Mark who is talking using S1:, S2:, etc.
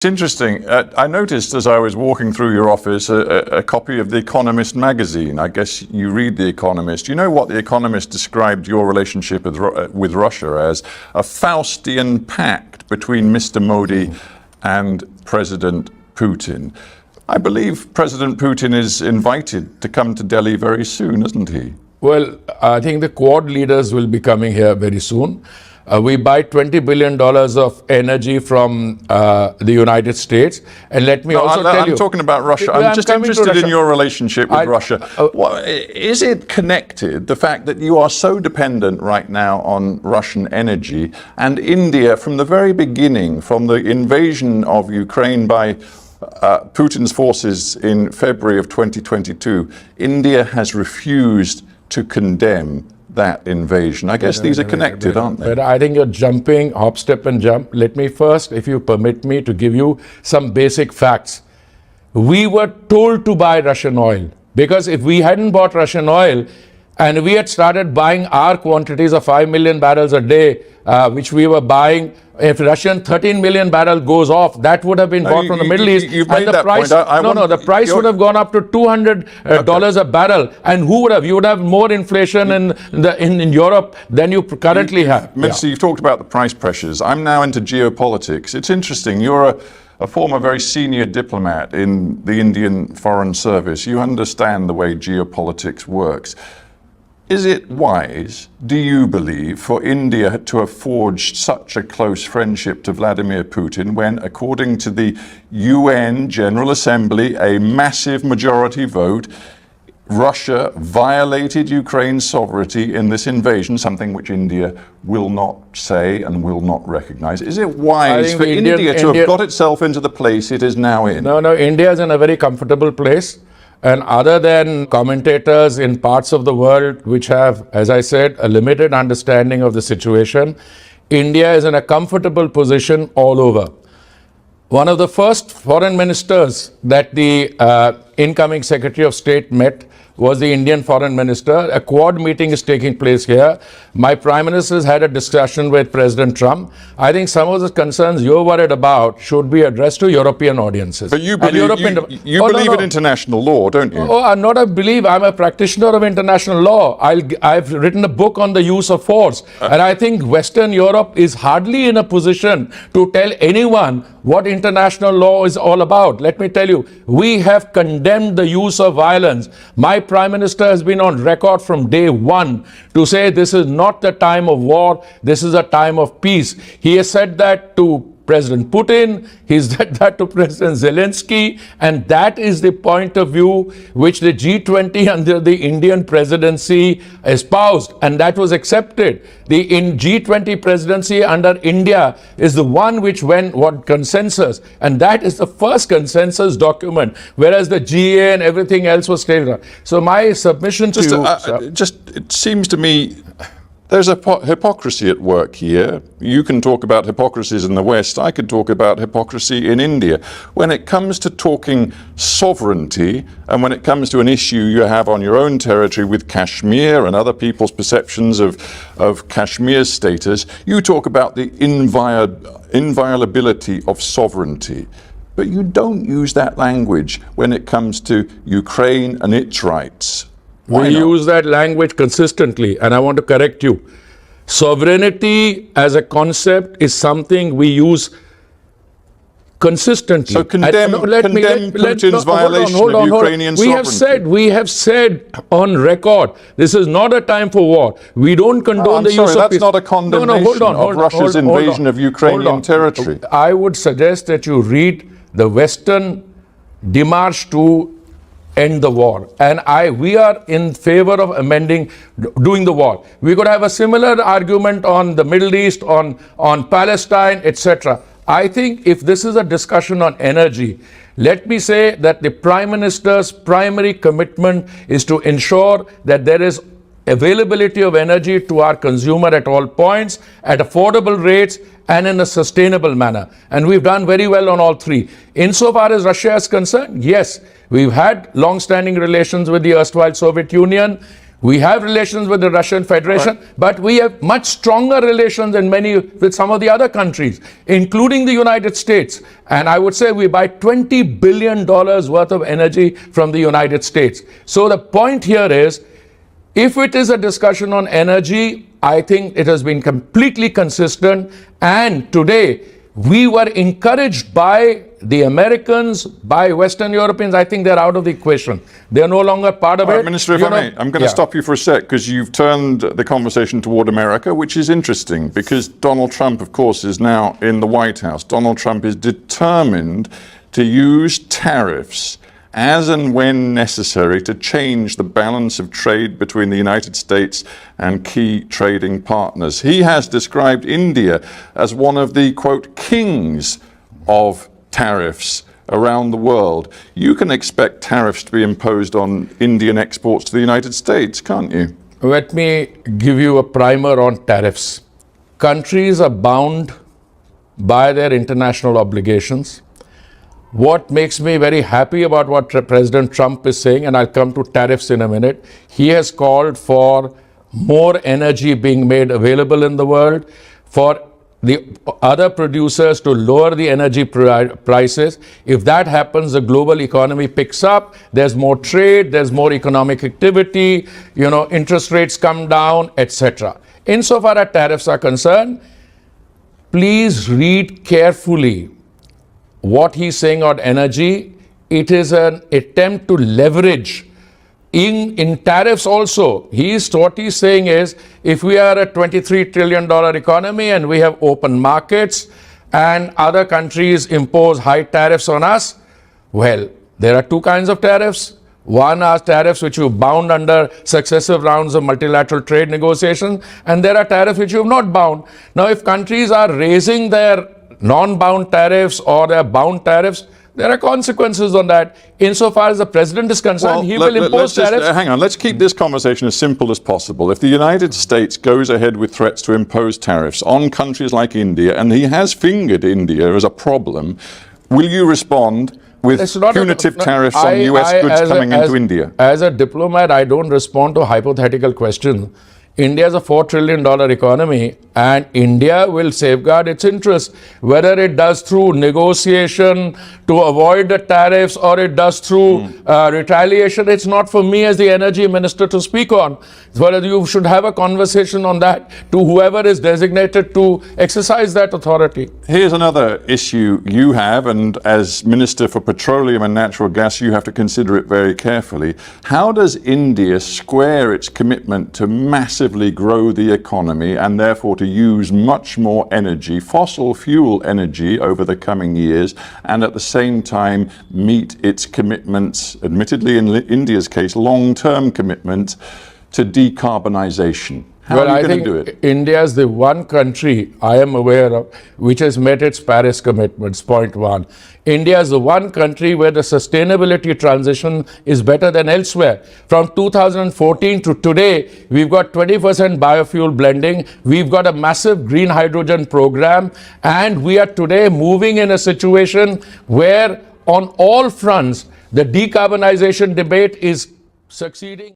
S1: It's interesting. I noticed as I was walking through your office a copy of The Economist magazine. I guess you read The Economist. You know what The Economist described your relationship with Russia as? A Faustian pact between Mr. Modi and President Putin. I believe President Putin is invited to come to Delhi very soon, isn't he?
S2: Well, I think the Quad leaders will be coming here very soon. We buy $20 billion of energy from the United States. And let me also tell you...
S1: I'm talking about Russia. I'm just interested in your relationship with Russia. Is it connected, the fact that you are so dependent right now on Russian energy, and India, from the very beginning, from the invasion of Ukraine by Putin's forces in February of 2022, India has refused to condemn that invasion? I guess these are connected, aren't they?
S2: But I think you're jumping, hop, step and jump. Let me first, if you permit me, to give you some basic facts. We were told to buy Russian oil, because if we hadn't bought Russian oil and we had started buying our quantities of 5 million barrels a day, which we were buying, if Russian 13 million barrel goes off, that would have been bought from the Middle East.
S1: You've made that point.
S2: The price would have gone up to $200 a barrel. And who would have? You would have more inflation in Europe than you currently have.
S1: Minister, you've talked about the price pressures. I'm now into geopolitics. It's interesting. You're a former very senior diplomat in the Indian Foreign Service. You understand the way geopolitics works. Is it wise, do you believe, for India to have forged such a close friendship to Vladimir Putin when, according to the UN General Assembly, a massive majority vote, Russia violated Ukraine's sovereignty in this invasion, something which India will not say and will not recognize? Is it wise for India to have got itself into the place it is now in?
S2: No, India is in a very comfortable place. And other than commentators in parts of the world which have, as I said, a limited understanding of the situation, India is in a comfortable position all over. One of the first foreign ministers that the incoming Secretary of State met was the Indian foreign minister. A Quad meeting is taking place here. My Prime Minister has had a discussion with President Trump. I think some of the concerns you're worried about should be addressed to European audiences.
S1: But you believe, you believe in international law, don't you?
S2: Oh, I'm not a believer. I'm a practitioner of international law. I've written a book on the use of force. And I think Western Europe is hardly in a position to tell anyone what international law is all about. Let me tell you, we have condemned the use of violence. My Prime Minister has been on record from day one to say this is not the time of war, this is a time of peace. He has said that to President Putin, he's said that to President Zelensky, and that is the point of view which the G20 under the Indian presidency espoused, and that was accepted. The G20 presidency under India is the one which went what consensus, and that is the first consensus document, whereas the GA and everything else was taken. So my submission to you...
S1: it seems to me there's a hypocrisy at work here. You can talk about hypocrisies in the West. I could talk about hypocrisy in India. When it comes to talking sovereignty, and when it comes to an issue you have on your own territory with Kashmir and other people's perceptions of Kashmir's status, you talk about the inviolability of sovereignty. But you don't use that language when it comes to Ukraine and its rights.
S2: We use that language consistently, and I want to correct you. Sovereignty as a concept is something we use consistently.
S1: So condemn Putin's violation of Ukrainian sovereignty.
S2: We have said on record, this is not a time for war. We don't condone the use of peace.
S1: That's not a condemnation of Russia's invasion of Ukrainian territory.
S2: I would suggest that you read the Western démarche to end the war, and we are in favor of doing the war. We could have a similar argument on the Middle East, on Palestine, etc. I think if this is a discussion on energy, let me say that the Prime Minister's primary commitment is to ensure that there is availability of energy to our consumer at all points, at affordable rates, and in a sustainable manner. And we've done very well on all three. Insofar as Russia is concerned, yes, we've had long-standing relations with the erstwhile Soviet Union. We have relations with the Russian Federation, but we have much stronger relations than with some of the other countries, including the United States. And I would say we buy $20 billion worth of energy from the United States. So the point here is, if it is a discussion on energy, I think it has been completely consistent. And today, we were encouraged by the Americans, by Western Europeans. I think they're out of the equation. They're no longer part of it.
S1: Minister, if I may, I'm going to stop you for a sec, because you've turned the conversation toward America, which is interesting, because Donald Trump, of course, is now in the White House. Donald Trump is determined to use tariffs as and when necessary to change the balance of trade between the United States and key trading partners. He has described India as one of the, quote, kings of tariffs around the world. You can expect tariffs to be imposed on Indian exports to the United States, can't you?
S2: Let me give you a primer on tariffs. Countries are bound by their international obligations. What makes me very happy about what President Trump is saying, and I'll come to tariffs in a minute, he has called for more energy being made available in the world, for the other producers to lower the energy prices. If that happens, the global economy picks up, there's more trade, there's more economic activity, interest rates come down, etc. Insofar as tariffs are concerned, please read carefully what he's saying on energy. It is an attempt to leverage in tariffs also. What he's saying is, if we are a $23 trillion economy and we have open markets and other countries impose high tariffs on us, well, there are two kinds of tariffs. One are tariffs which you bound under successive rounds of multilateral trade negotiations, and there are tariffs which you have not bound. Now, if countries are raising their non-bound tariffs or their bound tariffs, there are consequences on that. Insofar as the president is concerned, he will impose tariffs.
S1: Hang on, let's keep this conversation as simple as possible. If the United States goes ahead with threats to impose tariffs on countries like India, and he has fingered India as a problem, will you respond with punitive tariffs on US goods coming into India?
S2: As a diplomat, I don't respond to hypothetical questions. India is a $4 trillion economy, and India will safeguard its interests, whether it does through negotiation to avoid the tariffs or it does through retaliation. It's not for me as the energy minister to speak on. Whether you should have a conversation on that to whoever is designated to exercise that authority.
S1: Here's another issue you have, and as Minister for Petroleum and Natural Gas, you have to consider it very carefully. How does India square its commitment to massively grow the economy and therefore to use much more energy, fossil fuel energy, over the coming years, and at the same time meet its commitments, admittedly in India's case, long-term commitment to decarbonization? How are you going to do it?
S2: India is the one country I am aware of which has met its Paris commitments, point one. India is the one country where the sustainability transition is better than elsewhere. From 2014 to today, we've got 20% biofuel blending, we've got a massive green hydrogen program, and we are today moving in a situation where on all fronts, the decarbonization debate is succeeding.